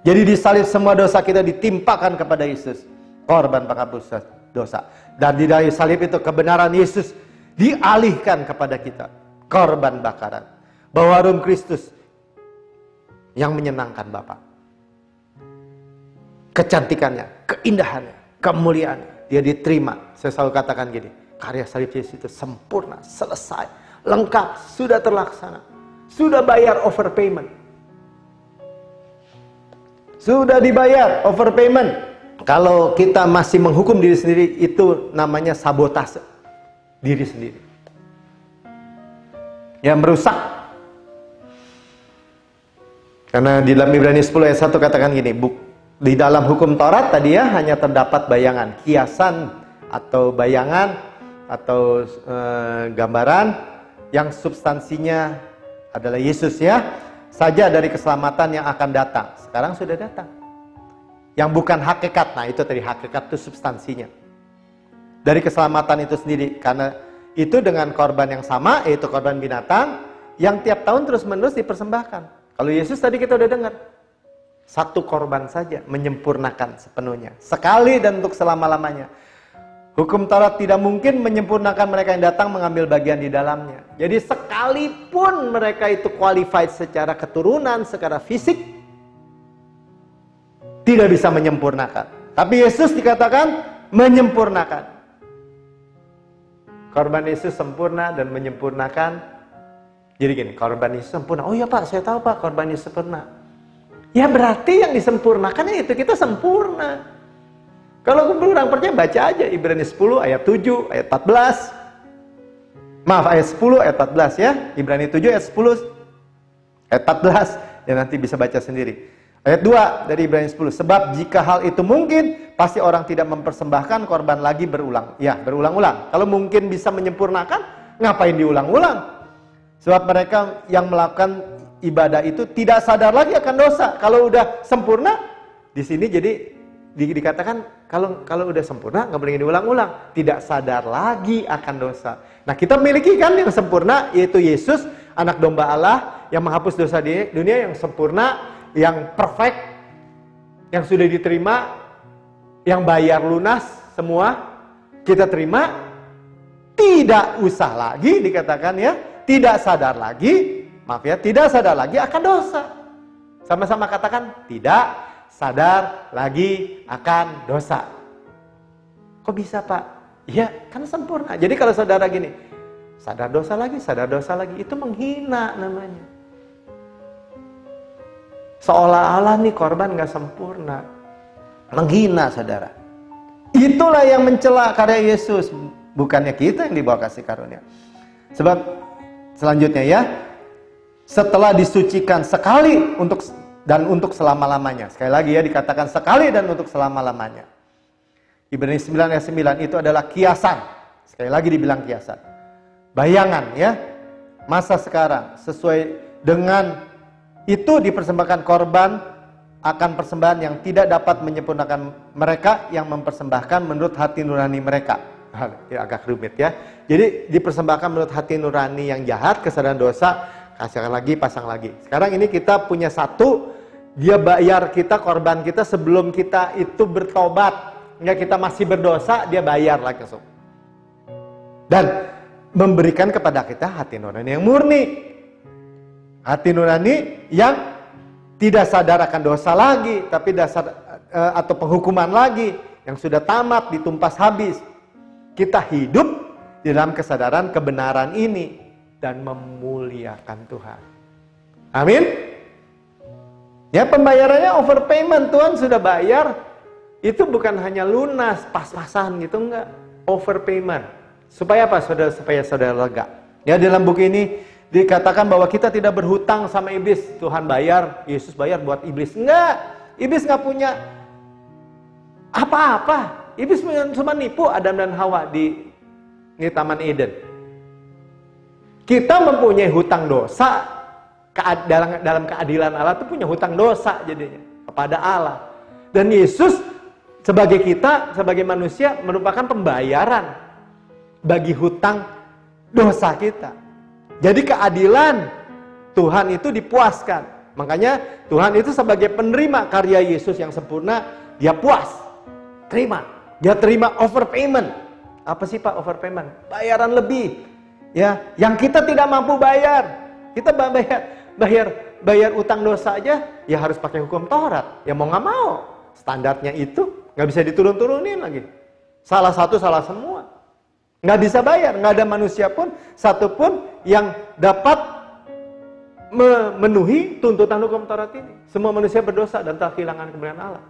Jadi disalib semua dosa kita ditimpakan kepada Yesus, korban penghapus dosa. Dan di dalam salib itu kebenaran Yesus dialihkan kepada kita, korban bakaran. Bahwa harum Kristus yang menyenangkan Bapa. Kecantikannya, keindahannya, kemuliaannya, dia diterima. Saya selalu katakan gini, karya salib Yesus itu sempurna, selesai, lengkap, sudah terlaksana. Sudah bayar overpayment. Sudah dibayar overpayment. Kalau kita masih menghukum diri sendiri, itu namanya sabotase diri sendiri. Yang merusak. Karena di dalam Ibrani 10 ayat 1 katakan gini, di dalam hukum Taurat tadi ya hanya terdapat bayangan, kiasan atau bayangan atau gambaran yang substansinya adalah Yesus ya. Saja dari keselamatan yang akan datang. Sekarang sudah datang. Yang bukan hakikat, nah itu tadi hakikat itu substansinya. Dari keselamatan itu sendiri, karena itu dengan korban yang sama, yaitu korban binatang, yang tiap tahun terus-menerus dipersembahkan. Kalau Yesus tadi kita udah dengar, satu korban saja menyempurnakan sepenuhnya. Sekali dan untuk selama-lamanya. Hukum Taurat tidak mungkin menyempurnakan mereka yang datang mengambil bagian di dalamnya. Jadi sekalipun mereka itu qualified secara keturunan, secara fisik, tidak bisa menyempurnakan. Tapi Yesus dikatakan menyempurnakan. Korban Yesus sempurna dan menyempurnakan. Jadi gini, korban Yesus sempurna. Oh ya Pak, saya tahu Pak, korban Yesus sempurna. Ya berarti yang disempurnakan itu kita sempurna. Kalau kurang percaya baca aja Ibrani 10 ayat 7, ayat 14. Maaf, ayat 10 ayat 14 ya. Ibrani 7 ayat 10 ayat 14. Ya nanti bisa baca sendiri. Ayat 2 dari Ibrani 10. Sebab jika hal itu mungkin, pasti orang tidak mempersembahkan korban lagi berulang. Ya, berulang-ulang. Kalau mungkin bisa menyempurnakan, ngapain diulang-ulang? Sebab mereka yang melakukan ibadah itu tidak sadar lagi akan dosa. Kalau udah sempurna, di sini jadi dikatakan kalau udah sempurna nggak boleh diulang-ulang, tidak sadar lagi akan dosa. Nah kita miliki kan yang sempurna, yaitu Yesus, anak domba Allah yang menghapus dosa di dunia, yang sempurna, yang perfect, yang sudah diterima, yang bayar lunas semua kita terima, tidak usah lagi dikatakan ya, tidak sadar lagi, maaf ya, tidak sadar lagi akan dosa. Sama-sama katakan tidak sadar lagi akan dosa. Kok bisa Pak? Ya kan sempurna. Jadi kalau saudara gini, sadar dosa lagi, itu menghina namanya. Seolah-olah nih korban gak sempurna. Menghina saudara. Itulah yang mencela karya Yesus. Bukannya kita yang dibawa kasih karunia. Sebab selanjutnya ya, setelah disucikan sekali untuk selama-lamanya. Sekali lagi ya, dikatakan sekali dan untuk selama-lamanya. Ibrani 9 ayat 9 itu adalah kiasan. Sekali lagi dibilang kiasan. Bayangan ya. Masa sekarang sesuai dengan itu dipersembahkan korban akan persembahan yang tidak dapat menyempurnakan mereka yang mempersembahkan menurut hati nurani mereka. Agak rumit ya. Jadi dipersembahkan menurut hati nurani yang jahat, kesadaran dosa, kasihkan lagi, pasang lagi. Sekarang ini kita punya satu, dia bayar kita, korban kita sebelum kita itu bertobat. Enggak, kita masih berdosa, dia bayar langsung. Dan memberikan kepada kita hati nurani yang murni. Hati nurani yang tidak sadar akan dosa lagi, tapi dasar atau penghukuman lagi, yang sudah tamat, ditumpas habis. Kita hidup di dalam kesadaran kebenaran ini dan memuliakan Tuhan. Amin. Ya, pembayarannya overpayment, Tuhan sudah bayar. Itu bukan hanya lunas, pas-pasan gitu, enggak. Overpayment. Supaya apa, saudara? Supaya saudara lega. Ya, dalam buku ini dikatakan bahwa kita tidak berhutang sama iblis. Tuhan bayar, Yesus bayar buat iblis. Enggak. Iblis enggak punya apa-apa. Iblis cuma nipu Adam dan Hawa di Taman Eden. Kita mempunyai hutang dosa dalam keadilan Allah itu punya hutang dosa jadinya kepada Allah. Dan Yesus sebagai kita, sebagai manusia merupakan pembayaran bagi hutang dosa kita. Jadi keadilan Tuhan itu dipuaskan. Makanya Tuhan itu sebagai penerima karya Yesus yang sempurna, dia puas, terima. Dia terima overpayment. Apa sih Pak overpayment? Bayaran lebih. Ya, yang kita tidak mampu bayar. Kita bayar utang dosa aja, ya harus pakai hukum Taurat. Ya mau nggak mau. Standarnya itu nggak bisa diturun-turunin lagi. Salah satu, salah semua. Nggak bisa bayar, nggak ada manusia pun, satupun yang dapat memenuhi tuntutan hukum Taurat ini. Semua manusia berdosa dan telah kehilangan kemuliaan Allah.